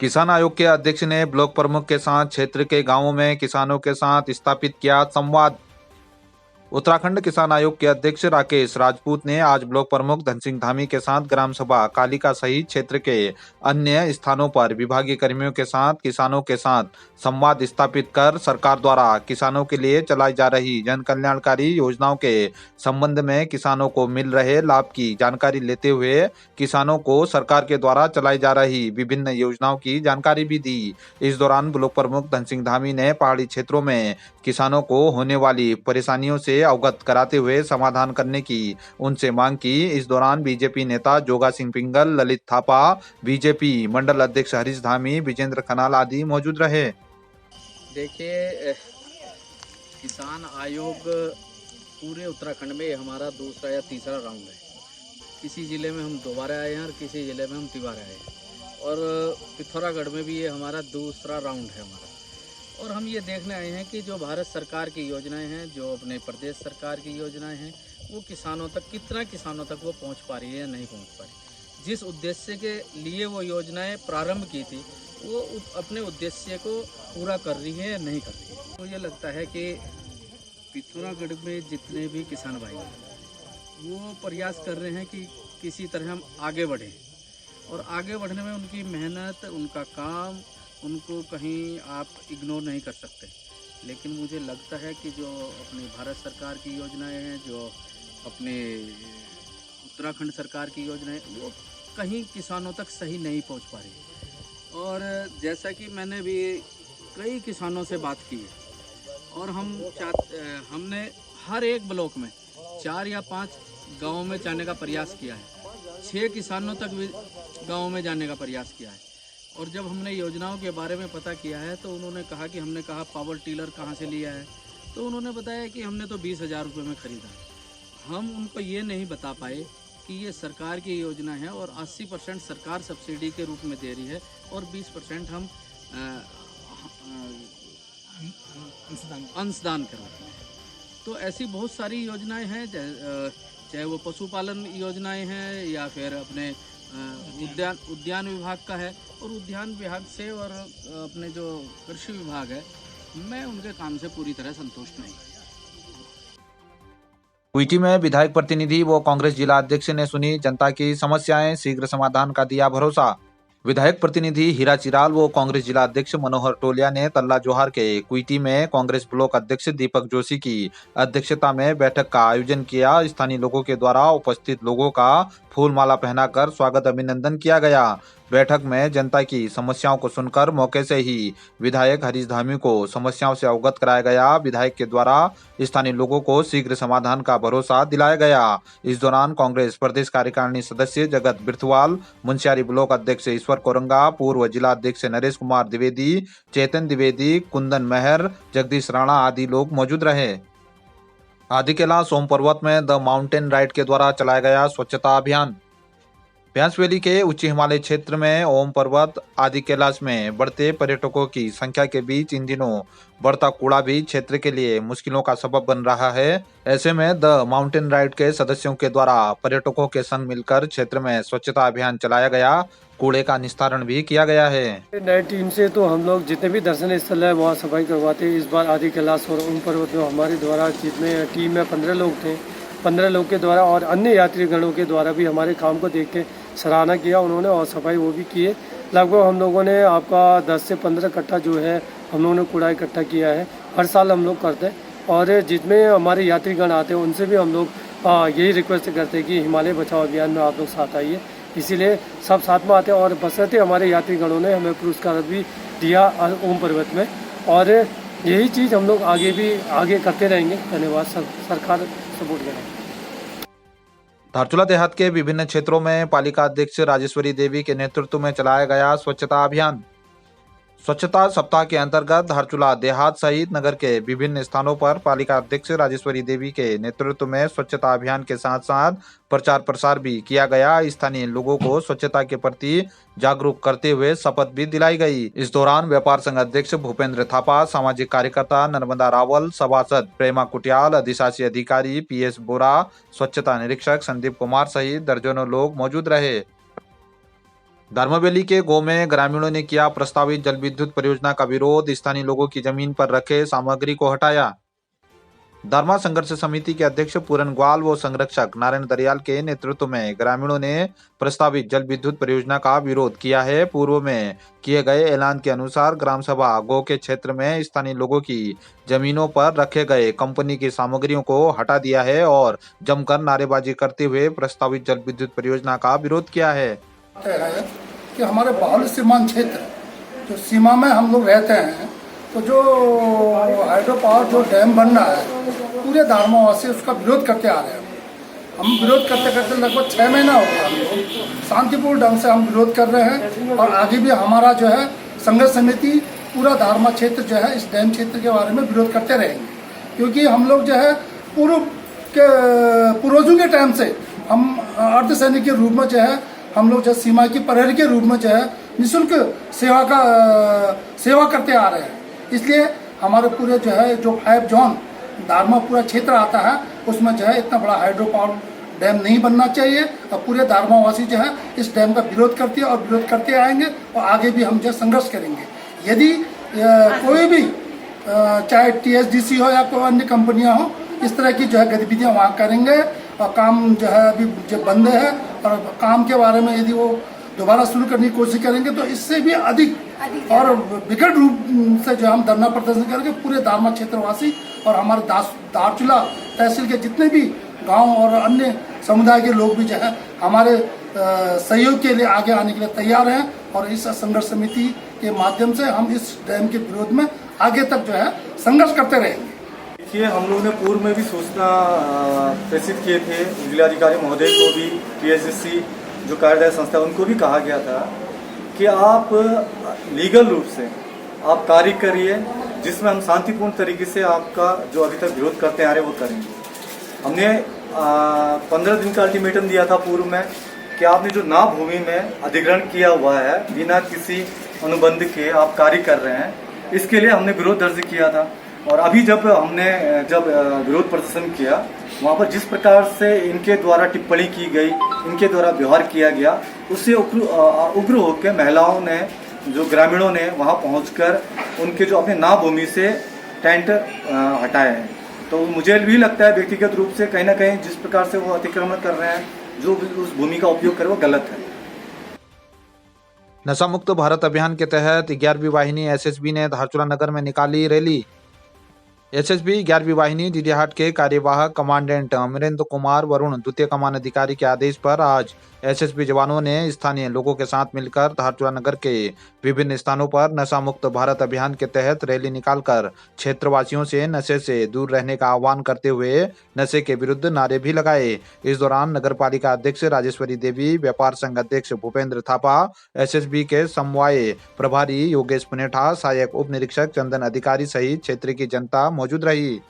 किसान आयोग के अध्यक्ष ने ब्लॉक प्रमुख के साथ क्षेत्र के गांवों में किसानों के साथ स्थापित किया संवाद। उत्तराखंड किसान आयोग के अध्यक्ष राकेश राजपूत ने आज ब्लॉक प्रमुख धन सिंह धामी के साथ ग्राम सभा कालिका सहित क्षेत्र के अन्य स्थानों पर विभागीय कर्मियों के साथ किसानों के साथ संवाद स्थापित कर सरकार द्वारा किसानों के लिए चलाई जा रही जन कल्याणकारी योजनाओं के संबंध में किसानों को मिल रहे लाभ की जानकारी लेते हुए किसानों को सरकार के द्वारा चलाई जा रही विभिन्न योजनाओं की जानकारी भी दी। इस दौरान ब्लॉक प्रमुख धन सिंह धामी ने पहाड़ी क्षेत्रों में किसानों को होने वाली परेशानियों से अवगत कराते हुए समाधान करने की उनसे मांग की। इस दौरान बीजेपी नेता जोगा सिंह पिंगल, ललित थापा, बीजेपी मंडल अध्यक्ष हरीश धामी, विजेंद्र खनाल आदि मौजूद रहे। देखिए, किसान आयोग पूरे उत्तराखंड में हमारा दूसरा या तीसरा राउंड है। किसी ज़िले में हम दोबारा आए हैं और किसी ज़िले में हम तिबारा आए हैं, और पिथौरागढ़ में भी ये हमारा दूसरा राउंड है हमारा। और हम ये देखने आए हैं कि जो भारत सरकार की योजनाएं हैं, जो अपने प्रदेश सरकार की योजनाएं हैं, वो किसानों तक कितना किसानों तक वो पहुंच पा रही है या नहीं पहुंच पा रही। जिस उद्देश्य के लिए वो योजनाएं प्रारंभ की थी, वो अपने उद्देश्य को पूरा कर रही है या नहीं कर रही है। तो ये लगता है कि पिथौरागढ़ में जितने भी किसान भाई हैं, वो प्रयास कर रहे हैं कि किसी तरह हम आगे बढ़ें, और आगे बढ़ने में उनकी मेहनत, उनका काम, उनको कहीं आप इग्नोर नहीं कर सकते। लेकिन मुझे लगता है कि जो अपनी भारत सरकार की योजनाएं हैं, जो अपने उत्तराखंड सरकार की योजनाएं, वो कहीं किसानों तक सही नहीं पहुंच पा रही। और जैसा कि मैंने भी कई किसानों से बात की है, और हमने हर एक ब्लॉक में 4 या 5 गाँवों में जाने का प्रयास किया है, 6 किसानों तक भी गाँव में जाने का प्रयास किया है। और जब हमने योजनाओं के बारे में पता किया है, तो उन्होंने कहा कि हमने कहा पावर टिलर कहाँ से लिया है, तो उन्होंने बताया कि हमने तो 20,000 रुपये में ख़रीदा है। हम उनको ये नहीं बता पाए कि ये सरकार की योजना है और 80% सरकार सब्सिडी के रूप में दे रही है, और 20% हम अंशदान कर रहे हैं। तो ऐसी बहुत सारी योजनाएं हैं, चाहे वो पशुपालन योजनाएं हैं या फिर अपने उद्यान विभाग का है। और उद्यान विभाग से और अपने जो कृषि विभाग है, मैं उनके काम से पूरी तरह संतुष्ट नहीं। कुईटी में विधायक प्रतिनिधि व कांग्रेस जिला अध्यक्ष ने सुनी जनता की समस्याएं, शीघ्र समाधान का दिया भरोसा। विधायक प्रतिनिधि हीरा चिराल व कांग्रेस जिला अध्यक्ष मनोहर टोलिया ने तल्ला जोहार के कुईटी में कांग्रेस ब्लॉक अध्यक्ष दीपक जोशी की अध्यक्षता में बैठक का आयोजन किया। स्थानीय लोगों के द्वारा उपस्थित लोगों का फूल माला पहनाकर स्वागत अभिनंदन किया गया। बैठक में जनता की समस्याओं को सुनकर मौके से ही विधायक हरीश धामी को समस्याओं से अवगत कराया गया। विधायक के द्वारा स्थानीय लोगों को शीघ्र समाधान का भरोसा दिलाया गया। इस दौरान कांग्रेस प्रदेश कार्यकारिणी सदस्य जगत बिरथवाल, मुंशियारी ब्लॉक अध्यक्ष ईश्वर कोरंगा, पूर्व जिला अध्यक्ष नरेश कुमार द्विवेदी, चेतन द्विवेदी, कुंदन मेहर, जगदीश राणा आदि लोग मौजूद रहे। आदिकेला सोम पर्वत में द माउंटेन राइड के द्वारा चलाया गया स्वच्छता अभियान। ब्यास वैली के उच्च हिमालय क्षेत्र में ओम पर्वत आदि कैलाश में बढ़ते पर्यटकों की संख्या के बीच इन दिनों बढ़ता कूड़ा भी क्षेत्र के लिए मुश्किलों का सबब बन रहा है। ऐसे में द माउंटेन राइड के सदस्यों के द्वारा पर्यटकों के संग मिलकर क्षेत्र में स्वच्छता अभियान चलाया गया। कूड़े का निस्तारण भी किया गया है। नई टीम से तो हम लोग जितने भी दर्शनीय स्थल है वहाँ सफाई करवाते हैं। इस बार आदि कैलाश और ओम पर्वत में हमारे द्वारा जितने टीम में 15 लोग थे, 15 लोग के द्वारा और अन्य यात्रीगणों के द्वारा भी हमारे काम को देख के सराहना किया उन्होंने, और सफाई वो भी किए। लगभग हम लोगों ने आपका 10 से 15 कट्टा जो है हम लोगों ने कूड़ा इकट्ठा किया है। हर साल हम लोग करते हैं, और जितने हमारे यात्रीगण आते हैं उनसे भी हम लोग यही रिक्वेस्ट करते हैं कि हिमालय बचाओ अभियान में आप लोग साथ आइए। इसीलिए सब साथ में आते हैं, और बसरते हमारे यात्रीगणों ने हमें पुरस्कार भी दिया ओम पर्वत में, और यही चीज़ हम लोग आगे करते रहेंगे। धन्यवाद। सरकार सपोर्ट करें। धारचूला देहात के विभिन्न क्षेत्रों में पालिका अध्यक्ष राजेश्वरी देवी के नेतृत्व में चलाया गया स्वच्छता अभियान। स्वच्छता सप्ताह के अंतर्गत धारचूला देहात सहित नगर के विभिन्न स्थानों पर पालिका अध्यक्ष राजेश्वरी देवी के नेतृत्व में स्वच्छता अभियान के साथ साथ प्रचार प्रसार भी किया गया। स्थानीय लोगों को स्वच्छता के प्रति जागरूक करते हुए शपथ भी दिलाई गई। इस दौरान व्यापार संघ अध्यक्ष भूपेंद्र थापा, सामाजिक कार्यकर्ता नर्मदा रावल, सभासद प्रेमा कुटियाल, अधिशासी अधिकारी PS बोरा, स्वच्छता निरीक्षक संदीप कुमार सहित दर्जनों लोग मौजूद रहे। धर्मवेली के गो में ग्रामीणों ने किया प्रस्तावित जल विद्युत परियोजना का विरोध, स्थानीय लोगों की जमीन पर रखे सामग्री को हटाया। धर्मा संघर्ष समिति के अध्यक्ष पूरन ग्वाल व संरक्षक नारायण दरियाल के नेतृत्व में ग्रामीणों ने प्रस्तावित जल विद्युत परियोजना का विरोध किया है। पूर्व में किए गए ऐलान के अनुसार ग्राम सभा गो के क्षेत्र में स्थानीय लोगों की जमीनों पर रखे गए कंपनी की सामग्रियों को हटा दिया है और जमकर नारेबाजी करते हुए प्रस्तावित जल विद्युत परियोजना का विरोध किया है। है कि हमारे बाहुल्य सीमांत क्षेत्र जो सीमा में हम लोग रहते हैं, तो जो हाइड्रो पावर जो डैम बन रहा है, पूरे धारमावासी उसका विरोध करते आ रहे हैं। हम विरोध करते करते लगभग 6 महीना हो गया। हम लोग शांतिपूर्ण ढंग से हम विरोध कर रहे हैं और आगे भी हमारा जो है संघर्ष समिति पूरा धारमा क्षेत्र जो है इस डैम क्षेत्र के बारे में विरोध करते रहेंगे, क्योंकि हम लोग जो है पूर्वजों के टाइम से हम अर्धसैनिक के रूप में जो है हम लोग जो सीमा की प्रहरी के रूप में जो है निःशुल्क सेवा करते आ रहे हैं। इसलिए हमारे पूरे जो है जो 5 जोन धारमा पूरा क्षेत्र आता है, उसमें जो है इतना बड़ा हाइड्रो पावर डैम नहीं बनना चाहिए और पूरे धारमावासी जो है इस डैम का विरोध करते हैं और विरोध करते आएंगे और आगे भी हम जो संघर्ष करेंगे। यदि कोई भी चाहे TSDC हो या कोई अन्य कंपनियां हो, इस तरह की जो है गतिविधियां वहाँ करेंगे और काम जो है अभी जो बंद है और काम के बारे में यदि वो दोबारा शुरू करने की कोशिश करेंगे तो इससे भी अधिक और विकट रूप से जो हम धरना प्रदर्शन करेंगे। पूरे धारमा क्षेत्रवासी और हमारे दारचूला तहसील के जितने भी गांव और अन्य समुदाय के लोग भी जो है हमारे सहयोग के लिए आगे आने के लिए तैयार हैं और इस संघर्ष समिति के माध्यम से हम इस डैम के विरोध में आगे तक जो है संघर्ष करते रहेंगे। देखिए, हम लोगों ने पूर्व में भी सूचना प्रेषित किए थे जिलाधिकारी महोदय को भी, TSDC जो कार्यदायी संस्था उनको भी कहा गया था कि आप लीगल रूप से आप कार्य करिए, जिसमें हम शांतिपूर्ण तरीके से आपका जो अभी तक विरोध करते आ रहे वो करेंगे। हमने 15 दिन का अल्टीमेटम दिया था पूर्व में कि आपने जो नाव भूमि में अधिग्रहण किया हुआ है बिना किसी अनुबंध के आप कार्य कर रहे हैं, इसके लिए हमने विरोध दर्ज किया था। और अभी जब हमने विरोध प्रदर्शन किया, वहाँ पर जिस प्रकार से इनके द्वारा टिप्पणी की गई, इनके द्वारा व्यवहार किया गया, उससे उग्र होकर महिलाओं ने, जो ग्रामीणों ने वहाँ पहुंचकर उनके जो अपने नाव भूमि से टेंट हटाए हैं। तो मुझे भी लगता है व्यक्तिगत रूप से कहीं ना कहीं जिस प्रकार से वो अतिक्रमण कर रहे हैं, जो उस भूमि का उपयोग कर वो गलत है। नशा मुक्त भारत अभियान के तहत 11वीं वाहिनी SSB ने धारचूला नगर में निकाली रैली। SSB 11वीं वाहिनी डीडीहाट के कार्यवाहक कमांडेंट अमरेंद्र कुमार वरुण द्वितीय कमान अधिकारी के आदेश पर आज SSB जवानों ने स्थानीय लोगों के साथ मिलकर धारचूला नगर के विभिन्न स्थानों पर नशा मुक्त भारत अभियान के तहत रैली निकालकर क्षेत्रवासियों से नशे से दूर रहने का आह्वान करते हुए नशे के विरुद्ध नारे भी लगाए। इस दौरान नगर पालिका अध्यक्ष राजेश्वरी देवी, व्यापार संघ अध्यक्ष भूपेंद्र थापा, SSB के समवाय प्रभारी योगेश पुनेठा, सहायक उप निरीक्षक चंदन अधिकारी सहित क्षेत्र की जनता मौजूद रही।